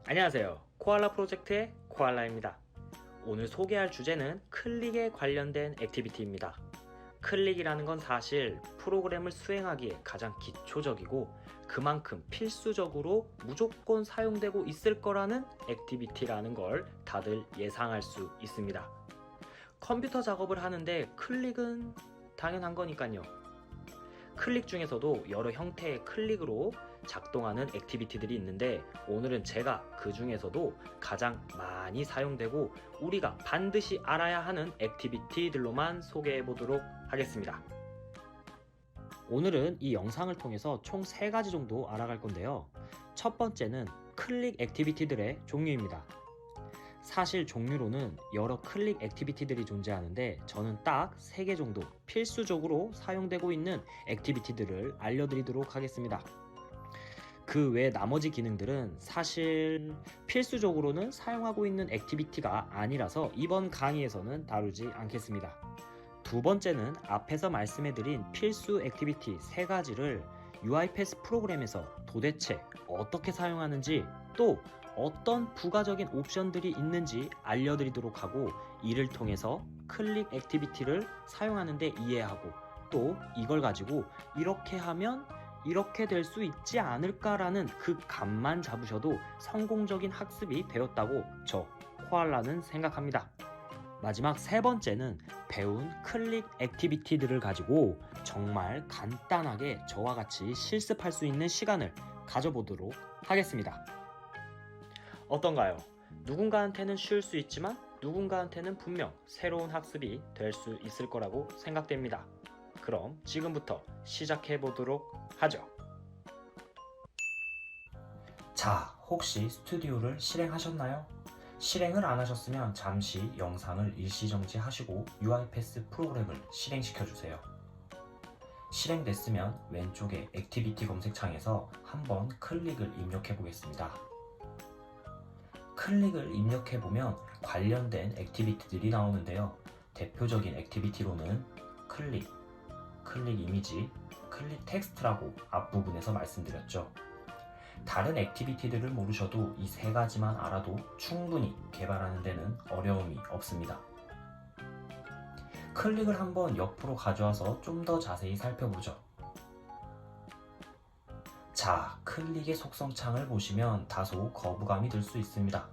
안녕하세요. 코알라 프로젝트의 코알라입니다. 오늘 소개할 주제는 클릭에 관련된 액티비티입니다. 클릭이라는 건 사실 프로그램을 수행하기에 가장 기초적이고 그만큼 필수적으로 무조건 사용되고 있을 거라는 액티비티라는 걸 다들 예상할 수 있습니다. 컴퓨터 작업을 하는데 클릭은 당연한 거니까요. 클릭 중에서도 여러 형태의 클릭으로 작동하는 액티비티들이 있는데 오늘은 제가 그 중에서도 가장 많이 사용되고 우리가 반드시 알아야 하는 액티비티들로만 소개해 보도록 하겠습니다. 오늘은 이 영상을 통해서 총 3가지 정도 알아갈 건데요. 첫 번째는 클릭 액티비티들의 종류입니다. 사실 종류로는 여러 클릭 액티비티들이 존재하는데 저는 딱 3개 정도 필수적으로 사용되고 있는 액티비티들을 알려드리도록 하겠습니다. 그 외 나머지 기능들은 사실 필수적으로는 사용하고 있는 액티비티가 아니라서 이번 강의에서는 다루지 않겠습니다. 두 번째는 앞에서 말씀해드린 필수 액티비티 3가지를 UiPath 프로그램에서 도대체 어떻게 사용하는지 또 어떤 부가적인 옵션들이 있는지 알려드리도록 하고 이를 통해서 클릭 액티비티를 사용하는데 이해하고 또 이걸 가지고 이렇게 하면 이렇게 될 수 있지 않을까라는 그 감만 잡으셔도 성공적인 학습이 되었다고 저 코알라는 생각합니다. 마지막 3번째는 배운 클릭 액티비티들을 가지고 정말 간단하게 저와 같이 실습할 수 있는 시간을 가져보도록 하겠습니다. 어떤가요? 누군가한테는 쉬울 수 있지만 누군가한테는 분명 새로운 학습이 될 수 있을 거라고 생각됩니다. 그럼 지금부터 시작해 보도록 하죠. 자, 혹시 스튜디오를 실행하셨나요? 실행을 안 하셨으면 잠시 영상을 일시정지 하시고 UiPath 프로그램을 실행시켜 주세요. 실행됐으면 왼쪽에 액티비티 검색창에서 한번 클릭을 입력해 보겠습니다. 클릭을 입력해보면 관련된 액티비티들이 나오는데요. 대표적인 액티비티로는 클릭, 클릭 이미지, 클릭 텍스트라고 앞부분에서 말씀드렸죠. 다른 액티비티들을 모르셔도 이 3가지만 알아도 충분히 개발하는 데는 어려움이 없습니다. 클릭을 한번 옆으로 가져와서 좀 더 자세히 살펴보죠. 자, 클릭의 속성 창을 보시면 다소 거부감이 들 수 있습니다.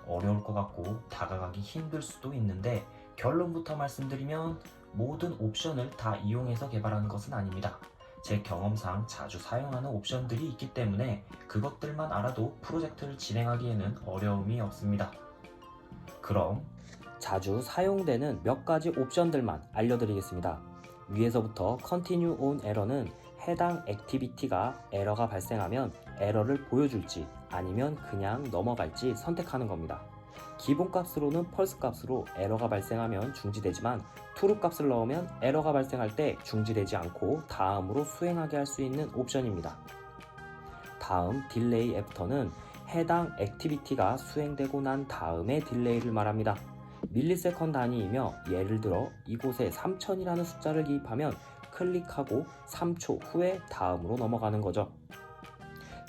어려울 것 같고 다가가기 힘들 수도 있는데 결론부터 말씀드리면 모든 옵션을 다 이용해서 개발하는 것은 아닙니다. 제 경험상 자주 사용하는 옵션들이 있기 때문에 그것들만 알아도 프로젝트를 진행하기에는 어려움이 없습니다. 그럼 자주 사용되는 몇 가지 옵션들만 알려드리겠습니다. 위에서부터 Continue on Error는 해당 액티비티가 에러가 발생하면 에러를 보여줄지 아니면 그냥 넘어갈지 선택하는 겁니다. 기본값으로는 펄스 값으로 에러가 발생하면 중지되지만 true 값을 넣으면 에러가 발생할 때 중지되지 않고 다음으로 수행하게 할 수 있는 옵션입니다. 다음 delay after는 해당 액티비티가 수행되고 난 다음에 딜레이를 말합니다. 밀리세컨 단위이며 예를 들어 이곳에 3000이라는 숫자를 기입하면 클릭하고 3초 후에 다음으로 넘어가는 거죠.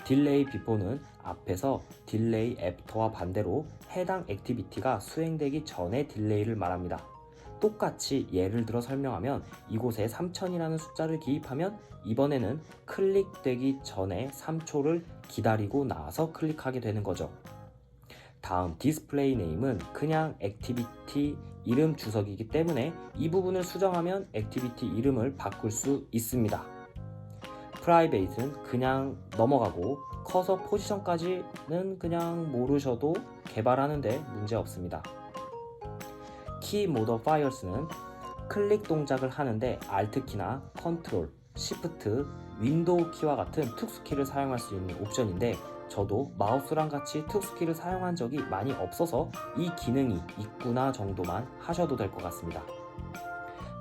딜레이 비포는 앞에서 딜레이 애프터와 반대로 해당 액티비티가 수행되기 전에 딜레이를 말합니다. 똑같이 예를 들어 설명하면 이곳에 3000이라는 숫자를 기입하면 이번에는 클릭되기 전에 3초를 기다리고 나서 클릭하게 되는 거죠. 다음 디스플레이 네임은 그냥 액티비티 이름 주석이기 때문에 이 부분을 수정하면 액티비티 이름을 바꿀 수 있습니다. 프라이베이트는 그냥 넘어가고 커서 포지션까지는 그냥 모르셔도 개발하는데 문제 없습니다. 키 모디파이어스는 클릭 동작을 하는데 Alt키나 컨트롤, Shift, 윈도우 키와 같은 특수키를 사용할 수 있는 옵션인데 저도 마우스랑 같이 특수키를 사용한 적이 많이 없어서 이 기능이 있구나 정도만 하셔도 될 것 같습니다.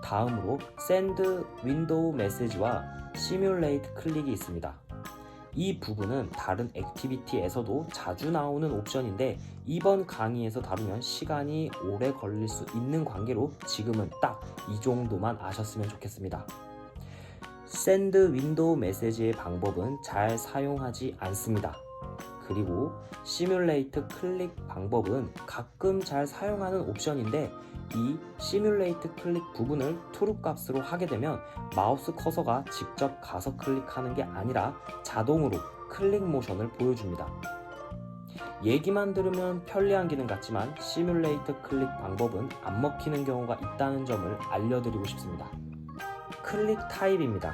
다음으로 Send Window Message와 Simulate 클릭이 있습니다. 이 부분은 다른 액티비티에서도 자주 나오는 옵션인데 이번 강의에서 다루면 시간이 오래 걸릴 수 있는 관계로 지금은 딱 이 정도만 아셨으면 좋겠습니다. Send Window Message의 방법은 잘 사용하지 않습니다. 그리고 시뮬레이트 클릭 방법은 가끔 잘 사용하는 옵션인데 이 시뮬레이트 클릭 부분을 true 값으로 하게 되면 마우스 커서가 직접 가서 클릭하는 게 아니라 자동으로 클릭 모션을 보여줍니다. 얘기만 들으면 편리한 기능 같지만 시뮬레이트 클릭 방법은 안 먹히는 경우가 있다는 점을 알려드리고 싶습니다. 클릭 타입입니다.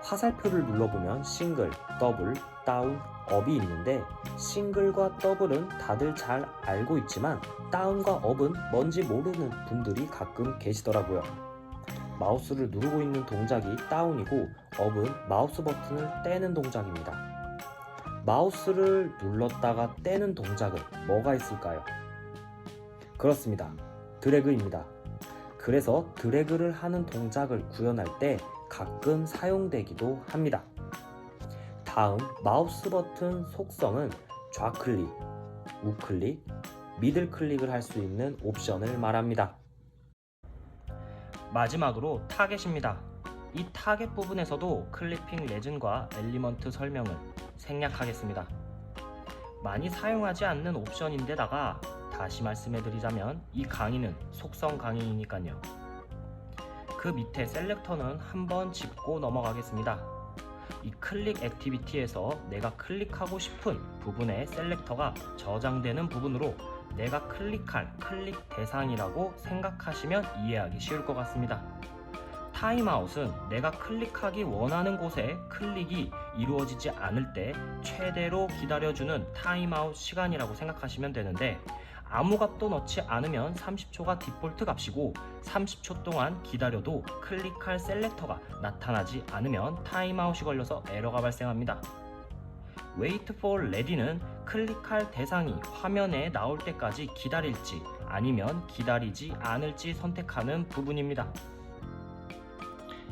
화살표를 눌러보면 싱글, 더블, 다운, 업이 있는데 싱글과 더블은 다들 잘 알고 있지만 다운과 업은 뭔지 모르는 분들이 가끔 계시더라고요. 마우스를 누르고 있는 동작이 다운이고 업은 마우스 버튼을 떼는 동작입니다. 마우스를 눌렀다가 떼는 동작은 뭐가 있을까요? 그렇습니다. 드래그입니다. 그래서 드래그를 하는 동작을 구현할 때 가끔 사용되기도 합니다. 다음 마우스 버튼 속성은 좌클릭, 우클릭, 미들 클릭을 할 수 있는 옵션을 말합니다. 마지막으로 타겟입니다. 이 타겟 부분에서도 클리핑 레진과 엘리먼트 설명을 생략하겠습니다. 많이 사용하지 않는 옵션인데다가 다시 말씀해드리자면 이 강의는 속성 강의이니까요. 그 밑에 셀렉터는 한번 짚고 넘어가겠습니다. 이 클릭 액티비티에서 내가 클릭하고 싶은 부분의 셀렉터가 저장되는 부분으로 내가 클릭할 클릭 대상이라고 생각하시면 이해하기 쉬울 것 같습니다. 타임아웃은 내가 클릭하기 원하는 곳에 클릭이 이루어지지 않을 때 최대로 기다려주는 타임아웃 시간이라고 생각하시면 되는데 아무 값도 넣지 않으면 30초가 디폴트 값이고 30초 동안 기다려도 클릭할 셀렉터가 나타나지 않으면 타임아웃이 걸려서 에러가 발생합니다. Wait for Ready는 클릭할 대상이 화면에 나올 때까지 기다릴지 아니면 기다리지 않을지 선택하는 부분입니다.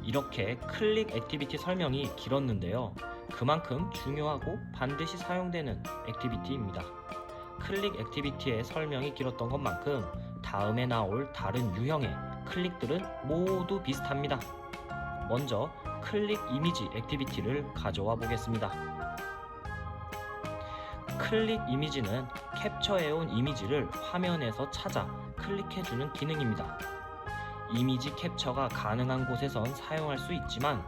이렇게 클릭 액티비티 설명이 길었는데요. 그만큼 중요하고 반드시 사용되는 액티비티입니다. 클릭 액티비티의 설명이 길었던 것만큼 다음에 나올 다른 유형의 클릭들은 모두 비슷합니다. 먼저 클릭 이미지 액티비티를 가져와 보겠습니다. 클릭 이미지는 캡처해온 이미지를 화면에서 찾아 클릭해주는 기능입니다. 이미지 캡처가 가능한 곳에선 사용할 수 있지만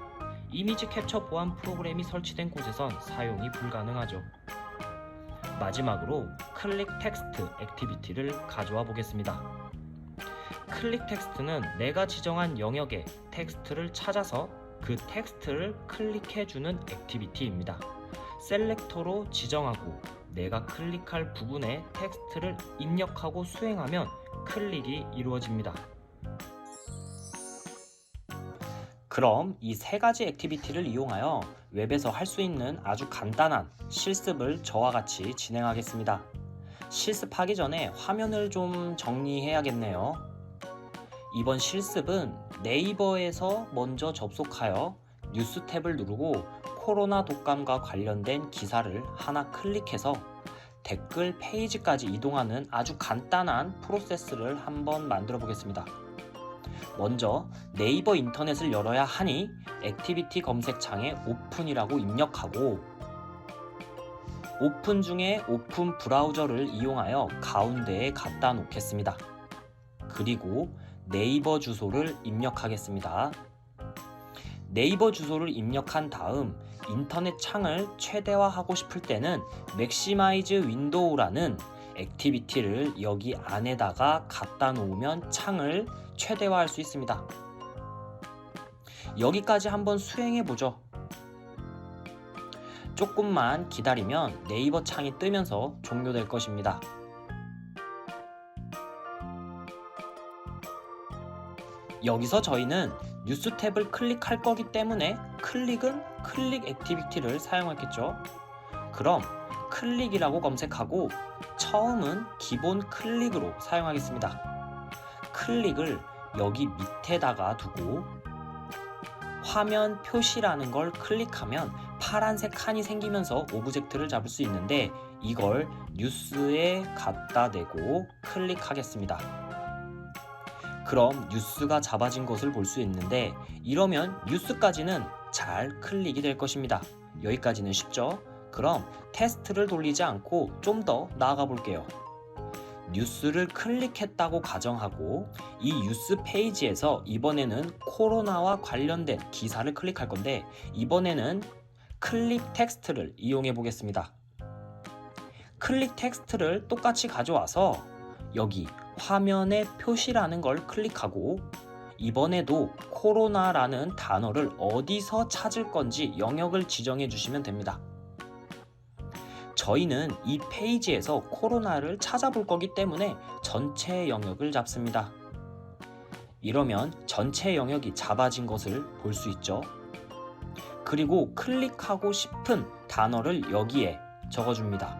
이미지 캡처 보안 프로그램이 설치된 곳에선 사용이 불가능하죠. 마지막으로 클릭 텍스트 액티비티를 가져와 보겠습니다. 클릭 텍스트는 내가 지정한 영역의 텍스트를 찾아서 그 텍스트를 클릭해주는 액티비티입니다. 셀렉터로 지정하고 내가 클릭할 부분에 텍스트를 입력하고 수행하면 클릭이 이루어집니다. 그럼 이 세 가지 액티비티를 이용하여 웹에서 할 수 있는 아주 간단한 실습을 저와 같이 진행하겠습니다. 실습하기 전에 화면을 좀 정리해야겠네요. 이번 실습은 네이버에서 먼저 접속하여 뉴스 탭을 누르고 코로나 독감과 관련된 기사를 하나 클릭해서 댓글 페이지까지 이동하는 아주 간단한 프로세스를 한번 만들어 보겠습니다. 먼저 네이버 인터넷을 열어야 하니 액티비티 검색창에 오픈이라고 입력하고 오픈 중에 오픈 브라우저를 이용하여 가운데에 갖다 놓겠습니다. 그리고 네이버 주소를 입력하겠습니다. 네이버 주소를 입력한 다음 인터넷 창을 최대화하고 싶을 때는 맥시마이즈 윈도우라는 액티비티를 여기 안에다가 갖다 놓으면 창을 최대화할 수 있습니다. 여기까지 한번 수행해 보죠. 조금만 기다리면 네이버 창이 뜨면서 종료될 것입니다. 여기서 저희는 뉴스 탭을 클릭할 거기 때문에 클릭은 클릭 액티비티를 사용하겠죠. 그럼 클릭이라고 검색하고 처음은 기본 클릭으로 사용하겠습니다. 클릭을 여기 밑에다가 두고 화면 표시라는 걸 클릭하면 파란색 칸이 생기면서 오브젝트를 잡을 수 있는데 이걸 뉴스에 갖다 대고 클릭하겠습니다. 그럼 뉴스가 잡아진 것을 볼 수 있는데 이러면 뉴스까지는 잘 클릭이 될 것입니다. 여기까지는 쉽죠? 그럼 테스트를 돌리지 않고 좀 더 나아가 볼게요. 뉴스를 클릭했다고 가정하고 이 뉴스 페이지에서 이번에는 코로나와 관련된 기사를 클릭할 건데 이번에는 클릭 텍스트를 이용해 보겠습니다. 클릭 텍스트를 똑같이 가져와서 여기 화면에 표시라는 걸 클릭하고 이번에도 코로나라는 단어를 어디서 찾을 건지 영역을 지정해 주시면 됩니다. 저희는 이 페이지에서 코로나를 찾아볼 거기 때문에 전체 영역을 잡습니다. 이러면 전체 영역이 잡아진 것을 볼 수 있죠. 그리고 클릭하고 싶은 단어를 여기에 적어줍니다.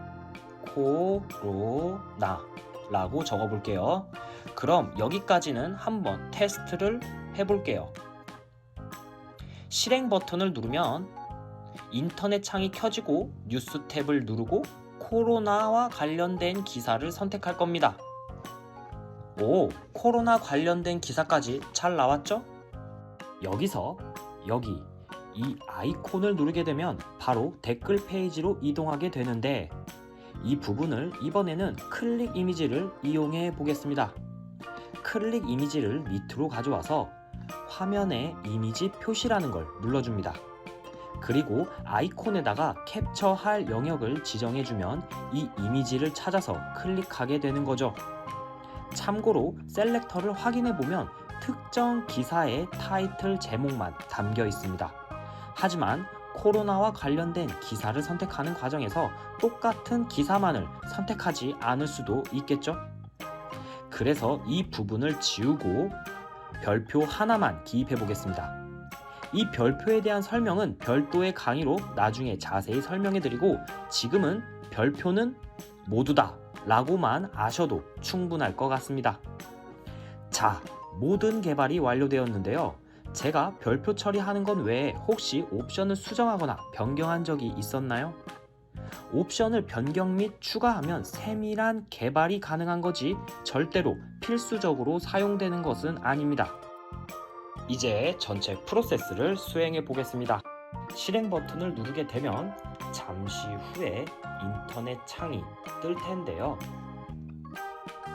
코로나 라고 적어볼게요. 그럼 여기까지는 한번 테스트를 해볼게요. 실행 버튼을 누르면 인터넷 창이 켜지고 뉴스 탭을 누르고 코로나와 관련된 기사를 선택할 겁니다. 오, 코로나 관련된 기사까지 잘 나왔죠? 여기서 여기 이 아이콘을 누르게 되면 바로 댓글 페이지로 이동하게 되는데 이 부분을 이번에는 클릭 이미지를 이용해 보겠습니다. 클릭 이미지를 밑으로 가져와서 화면에 이미지 표시라는 걸 눌러줍니다. 그리고 아이콘에다가 캡처할 영역을 지정해주면 이 이미지를 찾아서 클릭하게 되는 거죠. 참고로 셀렉터를 확인해보면 특정 기사의 타이틀 제목만 담겨 있습니다. 하지만 코로나와 관련된 기사를 선택하는 과정에서 똑같은 기사만을 선택하지 않을 수도 있겠죠? 그래서 이 부분을 지우고 별표 하나만 기입해 보겠습니다. 이 별표에 대한 설명은 별도의 강의로 나중에 자세히 설명해 드리고 지금은 별표는 모두다 라고만 아셔도 충분할 것 같습니다. 자, 모든 개발이 완료되었는데요. 제가 별표 처리하는 것 외에 혹시 옵션을 수정하거나 변경한 적이 있었나요? 옵션을 변경 및 추가하면 세밀한 개발이 가능한 거지 절대로 필수적으로 사용되는 것은 아닙니다. 이제 전체 프로세스를 수행해 보겠습니다. 실행 버튼을 누르게 되면 잠시 후에 인터넷 창이 뜰 텐데요.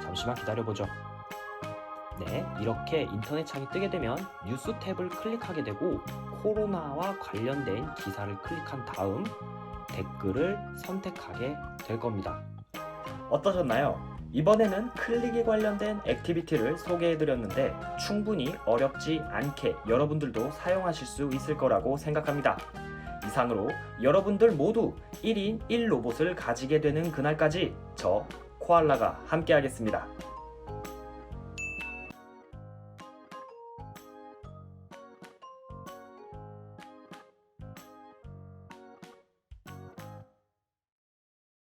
잠시만 기다려보죠. 네, 이렇게 인터넷 창이 뜨게 되면 뉴스 탭을 클릭하게 되고 코로나와 관련된 기사를 클릭한 다음 댓글을 선택하게 될 겁니다. 어떠셨나요? 이번에는 클릭에 관련된 액티비티를 소개해드렸는데 충분히 어렵지 않게 여러분들도 사용하실 수 있을 거라고 생각합니다. 이상으로 여러분들 모두 1인 1로봇을 가지게 되는 그날까지 저 코알라가 함께 하겠습니다.